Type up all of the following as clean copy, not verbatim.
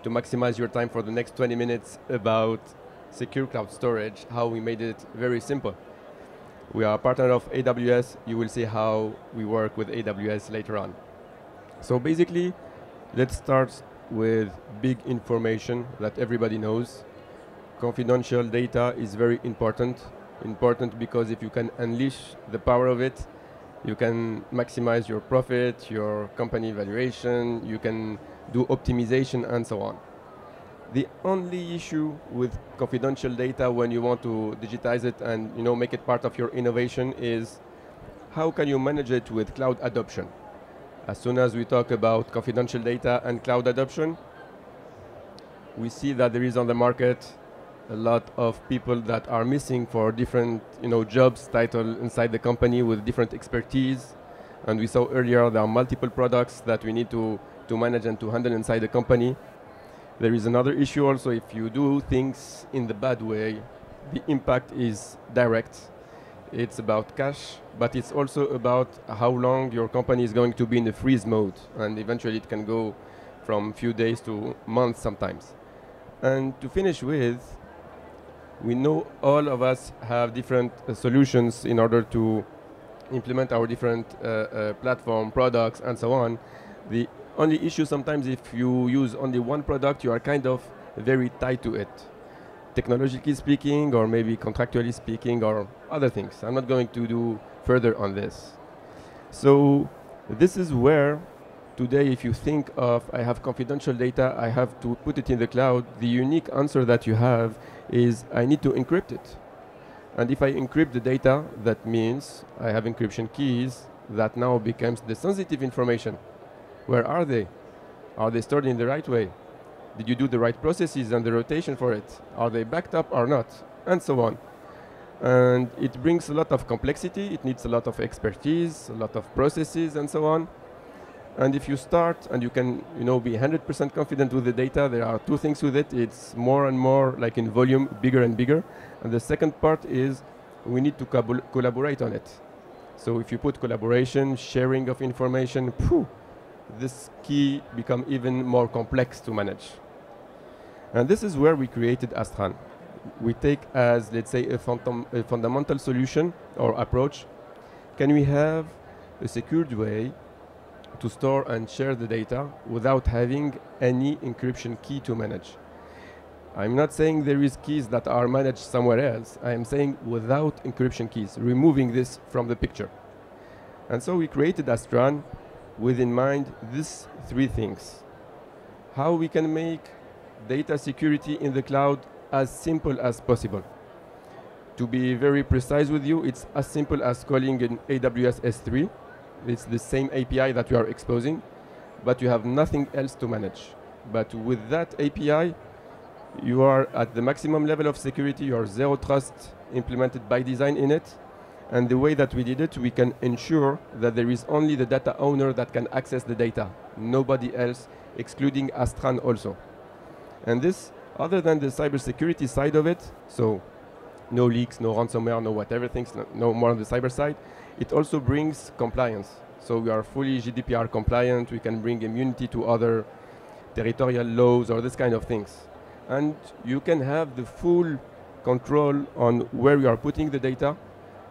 to maximize your time for the next 20 minutes about secure cloud storage, how we made it very simple. We are a partner of AWS. You will see how we work with AWS later on. So basically, let's start with big information that everybody knows. Confidential data is very important. Important because if you can unleash the power of it, you can maximize your profit, your company valuation, you can do optimization and so on. The only issue with confidential data when you want to digitize it and make it part of your innovation is how can you manage it with cloud adoption? As soon as we talk about confidential data and cloud adoption, we see that there is on the market a lot of people that are missing for different jobs title inside the company with different expertise. And we saw earlier there are multiple products that we need to manage and to handle inside the company. There is another issue also. If you do things in the bad way, the impact is direct. It's about cash, but it's also about how long your company is going to be in the freeze mode. And eventually it can go from few days to months sometimes. And to finish with, we know all of us have different solutions in order to implement our different platform, products, and so on. The only issue sometimes if you use only one product, you are kind of very tied to it. Technologically speaking, or maybe contractually speaking, or other things. I'm not going to do further on this. So this is where today, if you think of, I have confidential data, I have to put it in the cloud, the unique answer that you have is I need to encrypt it. And if I encrypt the data, that means I have encryption keys that now becomes the sensitive information. Where are they? Are they stored in the right way? Did you do the right processes and the rotation for it? Are they backed up or not? And so on. And it brings a lot of complexity. It needs a lot of expertise, a lot of processes, and so on. And if you start and you can be 100% confident with the data, there are two things with it. It's more and more, like in volume, bigger and bigger. And the second part is we need to collaborate on it. So if you put collaboration, sharing of information, this key become even more complex to manage. And this is where we created Astran. We take as, let's say, a fundamental solution or approach. Can we have a secured way to store and share the data without having any encryption key to manage? I'm not saying there is keys that are managed somewhere else. I am saying without encryption keys, removing this from the picture. And so we created Astran with in mind these three things. How we can make data security in the cloud as simple as possible. To be very precise with you, it's as simple as calling an AWS S3. It's the same API that we are exposing, but you have nothing else to manage. But with that API, you are at the maximum level of security. You are zero trust implemented by design in it. And the way that we did it, we can ensure that there is only the data owner that can access the data, nobody else, excluding Astran also. And this, other than the cybersecurity side of it, so no leaks, no ransomware, no whatever things, no more on the cyber side, it also brings compliance. So we are fully GDPR compliant. We can bring immunity to other territorial laws or this kind of things. And you can have the full control on where you are putting the data,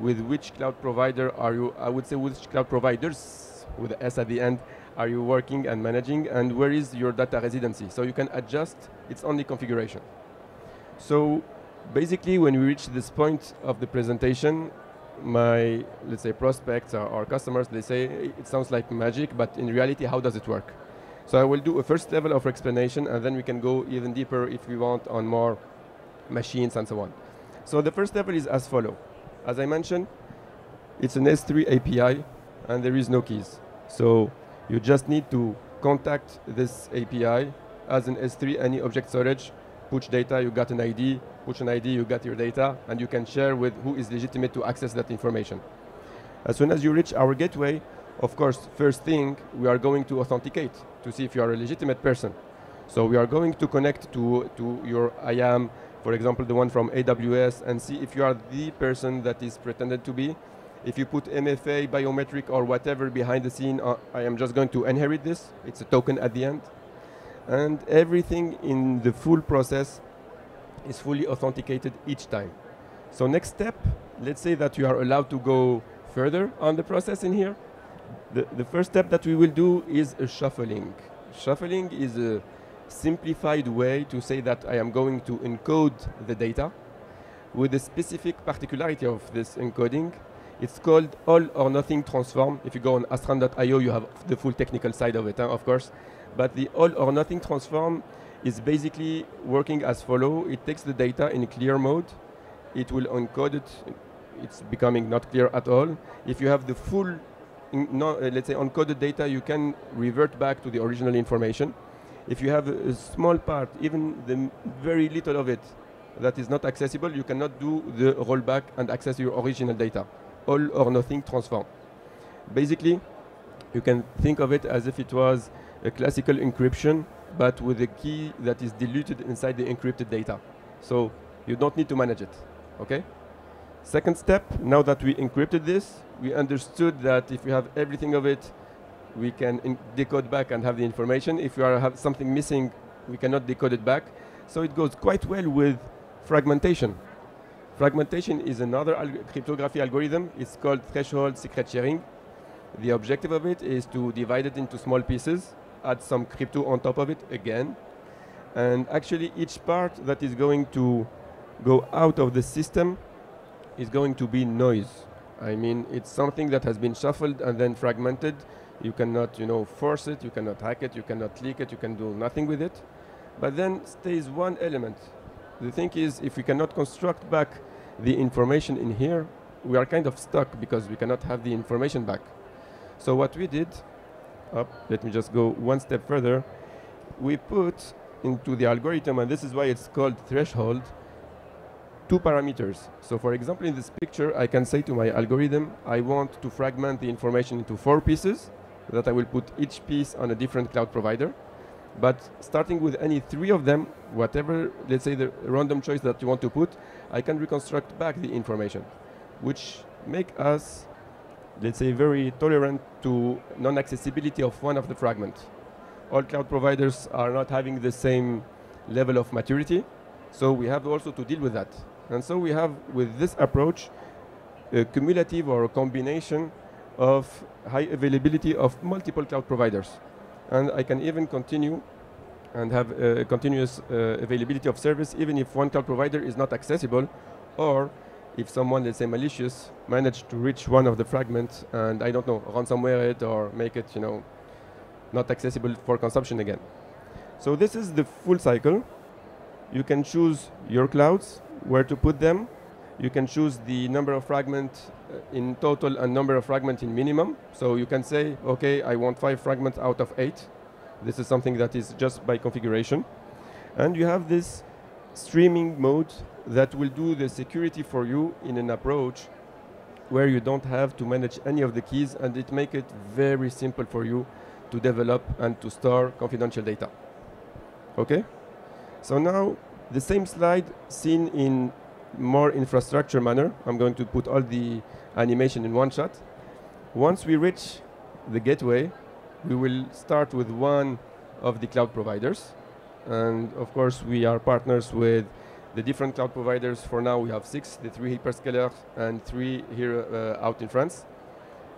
with which cloud provider are you, I would say which cloud providers, with the S at the end, are you working and managing, and where is your data residency. So you can adjust its only configuration. So basically when we reach this point of the presentation, my, let's say, prospects or customers, they say, it sounds like magic, but in reality, how does it work? So I will do a first level of explanation, and then we can go even deeper if we want on more machines and so on. So the first level is as follows. As I mentioned, it's an S3 API, and there is no keys. So you just need to contact this API as an S3, any object storage, push data, you got an ID, push an ID, you got your data, and you can share with who is legitimate to access that information. As soon as you reach our gateway, of course, first thing, we are going to authenticate to see if you are a legitimate person. So we are going to connect to your IAM, for example, the one from AWS, and see if you are the person that is pretended to be. If you put MFA, biometric, or whatever behind the scene, I am just going to inherit this. It's a token at the end. and everything in the full process is fully authenticated each time. So next step, let's say that you are allowed to go further on the process in here. The first step that we will do is a shuffling. Shuffling is a simplified way to say that I am going to encode the data with a specific particularity of this encoding. It's called all or nothing transform. If you go on astran.io, you have the full technical side of it, of course. But the all or nothing transform is basically working as follow. It takes the data in clear mode. It will encode it. It's becoming not clear at all. If you have the full, let's say, encoded data, you can revert back to the original information. If you have a small part, even the very little of it that is not accessible, you cannot do the rollback and access your original data. All or nothing transform. Basically, you can think of it as if it was a classical encryption, but with a key that is diluted inside the encrypted data. So you don't need to manage it, okay? Second step, now that we encrypted this, we understood that if we have everything of it, we can decode back and have the information. If you have something missing, we cannot decode it back. So it goes quite well with fragmentation. Fragmentation is another cryptography algorithm. It's called threshold secret sharing. The objective of it is to divide it into small pieces, add some crypto on top of it again. And actually each part that is going to go out of the system is going to be noise. I mean, it's something that has been shuffled and then fragmented. You cannot, force it, you cannot hack it, you cannot leak it, you can do nothing with it. But then stays one element. The thing is, if we cannot construct back the information in here, we are kind of stuck because we cannot have the information back. So what we did, let me just go one step further. We put into the algorithm, and this is why it's called threshold, 2 parameters. So for example, in this picture, I can say to my algorithm, I want to fragment the information into 4 pieces that I will put each piece on a different cloud provider. But starting with any 3 of them, whatever, let's say the random choice that you want to put, I can reconstruct back the information, which make us, let's say, very tolerant to non-accessibility of one of the fragments. All cloud providers are not having the same level of maturity, so we have also to deal with that. And so we have, with this approach, a cumulative or a combination of high availability of multiple cloud providers. And I can even continue and have a continuous availability of service even if one cloud provider is not accessible, or if someone, let's say malicious, managed to reach one of the fragments and, I don't know, ransomware it or make it, not accessible for consumption again. So this is the full cycle. You can choose your clouds, where to put them. You can choose the number of fragments in total and number of fragments in minimum. So you can say, okay, I want 5 fragments out of 8. This is something that is just by configuration. And you have this streaming mode that will do the security for you in an approach where you don't have to manage any of the keys, and it makes it very simple for you to develop and to store confidential data. Okay? So now the same slide seen in more infrastructure manner. I'm going to put all the animation in one shot. Once we reach the gateway, we will start with one of the cloud providers. And of course, we are partners with the different cloud providers. For now, we have 6, the 3 hyperscalers and 3 here out in France.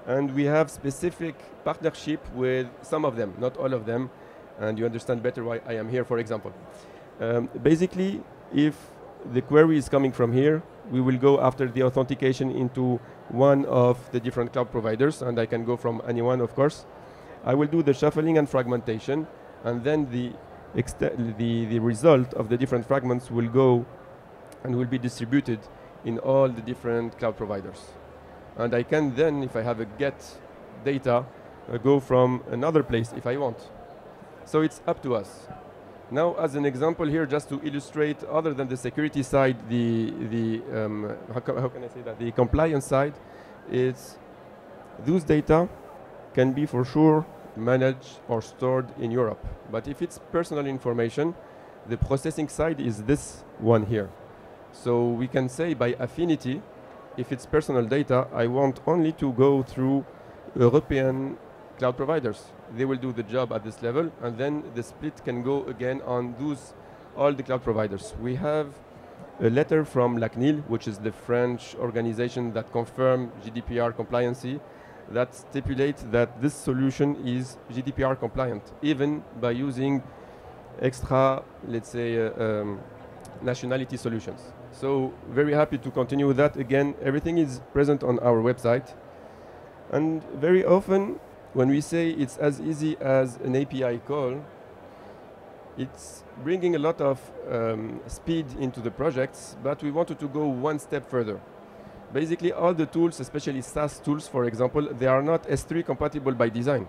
And we have specific partnership with some of them, not all of them. And you understand better why I am here, for example. Basically, if the query is coming from here, we will go after the authentication into one of the different cloud providers, and I can go from anyone, of course. I will do the shuffling and fragmentation, and then the result of the different fragments will go and will be distributed in all the different cloud providers. And I can then, if I have a get data, go from another place if I want. So it's up to us. Now, as an example here, just to illustrate, other than the security side, how can I say that? The compliance side is those data can be for sure managed or stored in Europe. But if it's personal information, the processing side is this one here. So we can say by affinity, if it's personal data, I want only to go through European cloud providers. they will do the job at this level, and then the split can go again on all the cloud providers. We have a letter from LACNIL, which is the French organization that confirms GDPR compliancy, that stipulates that this solution is GDPR compliant, even by using extra, let's say, nationality solutions. So very happy to continue with that. Again, everything is present on our website. And very often, when we say it's as easy as an API call, it's bringing a lot of speed into the projects, but we wanted to go one step further. Basically, all the tools, especially SaaS tools, for example, they are not S3 compatible by design.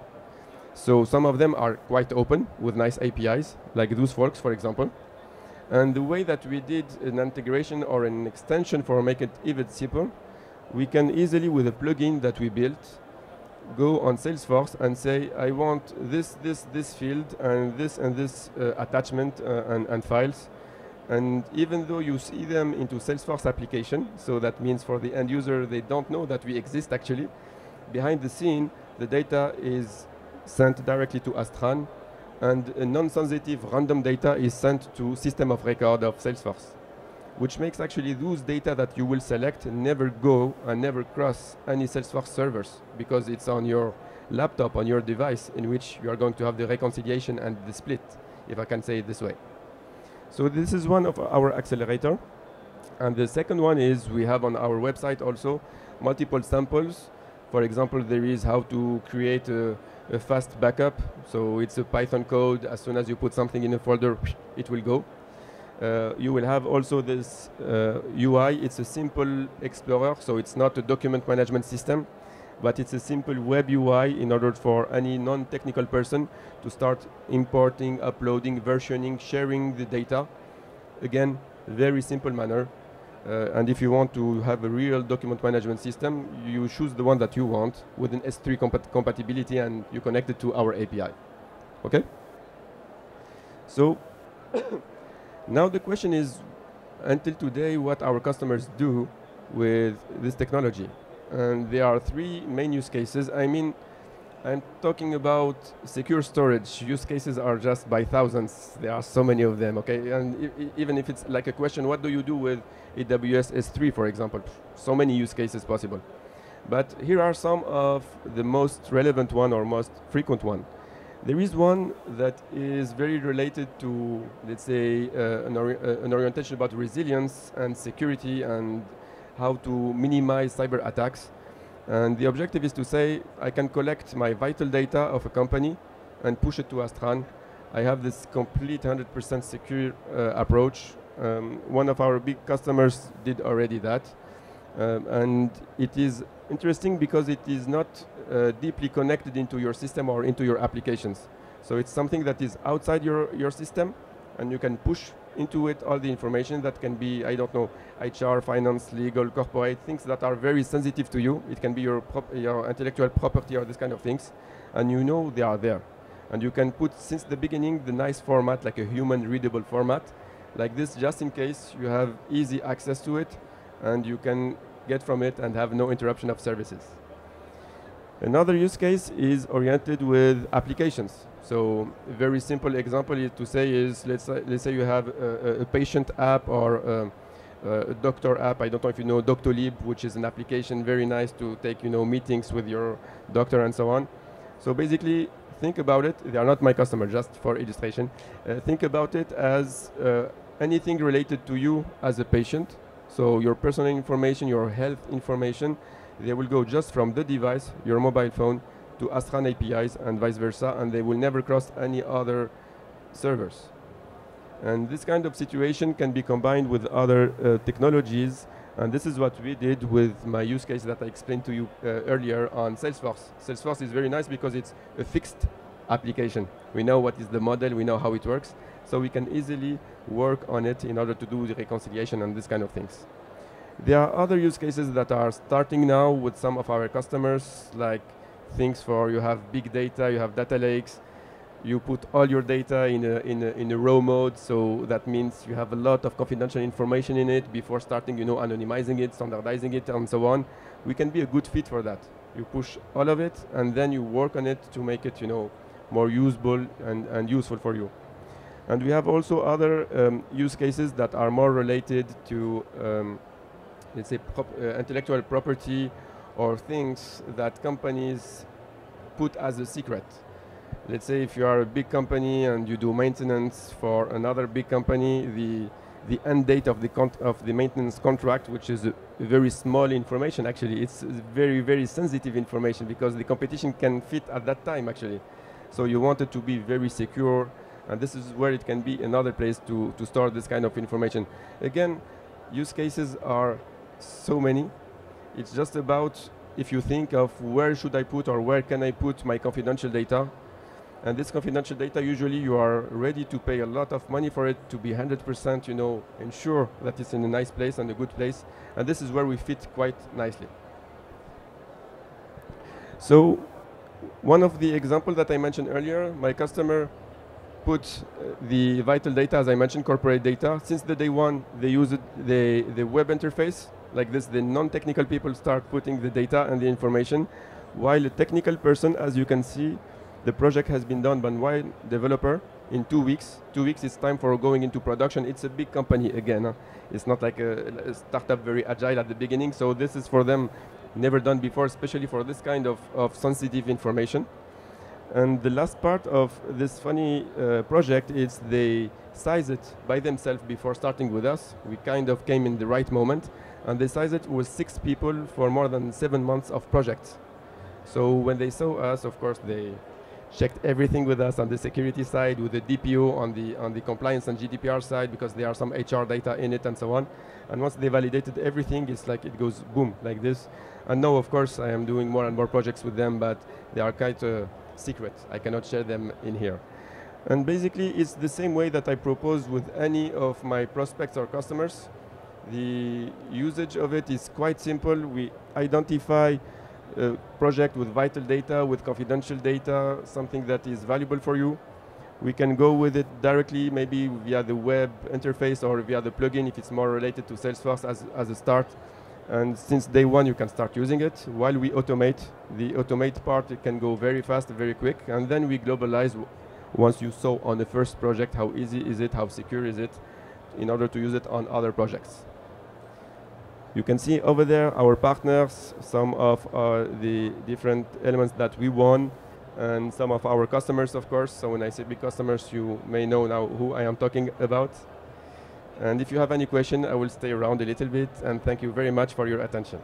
So some of them are quite open with nice APIs, like those folks, for example. And the way that we did an integration or an extension for make it even simple, we can easily, with a plugin that we built, go on Salesforce and say, I want this field and this attachment and files. And even though you see them into Salesforce application, so that means for the end user, they don't know that we exist actually. Behind the scene, the data is sent directly to Astran, and a non-sensitive random data is sent to system of record of Salesforce, which makes actually those data that you will select never go and never cross any Salesforce servers, because it's on your laptop, on your device, in which you are going to have the reconciliation and the split, if I can say it this way. So this is one of our accelerator. And the second one is we have on our website also multiple samples. For example, there is how to create a fast backup. So it's a Python code. As soon as you put something in a folder, it will go. You will have also this UI. It's a simple explorer, so it's not a document management system, but it's a simple web UI in order for any non-technical person to start importing, uploading, versioning, sharing the data. Again, very simple manner. And if you want to have a real document management system, you choose the one that you want with an S3 compatibility, and you connect it to our API. Okay? So now the question is, until today, what our customers do with this technology. And there are three main use cases. I mean, I'm talking about secure storage. Use cases are just by thousands. There are so many of them, okay? And even if it's like a question, what do you do with AWS S3, for example? So many use cases possible. But here are some of the most relevant one or most frequent one. There is one that is very related to, let's say, an orientation about resilience and security and how to minimize cyber attacks. And the objective is to say, I can collect my vital data of a company and push it to Astran. I have this complete 100% secure approach. One of our big customers did already that. And it is interesting because it is not deeply connected into your system or into your applications. So it's something that is outside your system, and you can push into it all the information that can be, I don't know, HR, finance, legal, corporate, things that are very sensitive to you. It can be your intellectual property or this kind of things. And you know they are there. And you can put, since the beginning, the nice format, like a human readable format, like this, just in case you have easy access to it, and you can get from it and have no interruption of services. Another use case is oriented with applications. So a very simple example to say is, let's say you have a patient app or a doctor app. I don't know if you know Doctolib, which is an application very nice to take meetings with your doctor and so on. So basically, think about it. They are not my customer, just for illustration. Think about it as anything related to you as a patient. So your personal information, your health information, they will go just from the device, your mobile phone, to Astran APIs and vice versa, and they will never cross any other servers. And this kind of situation can be combined with other technologies, and this is what we did with my use case that I explained to you earlier on Salesforce. Salesforce is very nice because it's a fixed application. We know what is the model, we know how it works, so we can easily work on it in order to do the reconciliation and this kind of things. There are other use cases that are starting now with some of our customers, like things for you have big data, you have data lakes, you put all your data in a raw mode, so that means you have a lot of confidential information in it before starting, anonymizing it, standardizing it, and so on. We can be a good fit for that. You push all of it, and then you work on it to make it, more usable and useful for you. And we have also other use cases that are more related to, let's say, intellectual property or things that companies put as a secret. Let's say if you are a big company and you do maintenance for another big company, the end date of the maintenance contract, which is a very small information, actually, it's very, very sensitive information because the competition can fit at that time, actually. So you want it to be very secure, and this is where it can be another place to store this kind of information. Again, use cases are so many. It's just about if you think of where should I put or where can I put my confidential data. And this confidential data, usually you are ready to pay a lot of money for it to be 100%, ensure that it's in a nice place and a good place. And this is where we fit quite nicely. So one of the examples that I mentioned earlier, my customer put the vital data, as I mentioned, corporate data. Since the day one, they use the web interface. Like this, the non-technical people start putting the data and the information, while a technical person, as you can see, the project has been done by one developer in 2 weeks. 2 weeks is time for going into production. It's a big company again. It's not like a startup, very agile at the beginning. So this is for them never done before, especially for this kind of sensitive information. And the last part of this funny project is they size it by themselves before starting with us. We kind of came in the right moment. And they size it with 6 people for more than 7 months of projects. So when they saw us, of course, they checked everything with us on the security side, with the DPO on the compliance and GDPR side, because there are some HR data in it and so on. And once they validated everything, it's like it goes boom, like this. And now, of course, I am doing more and more projects with them, but they are kind of secret. I cannot share them in here. And basically, it's the same way that I propose with any of my prospects or customers. The usage of it is quite simple. We identify a project with vital data, with confidential data, something that is valuable for you. We can go with it directly, maybe via the web interface or via the plugin if it's more related to Salesforce as a start. And since day one, you can start using it. While we automate, the automate part, it can go very fast, very quick. And then we globalize once you saw on the first project how easy is it, how secure is it, in order to use it on other projects. You can see over there our partners, some of the different elements that we won, and some of our customers, of course. So when I say big customers, you may know now who I am talking about. And if you have any question, I will stay around a little bit, and thank you very much for your attention.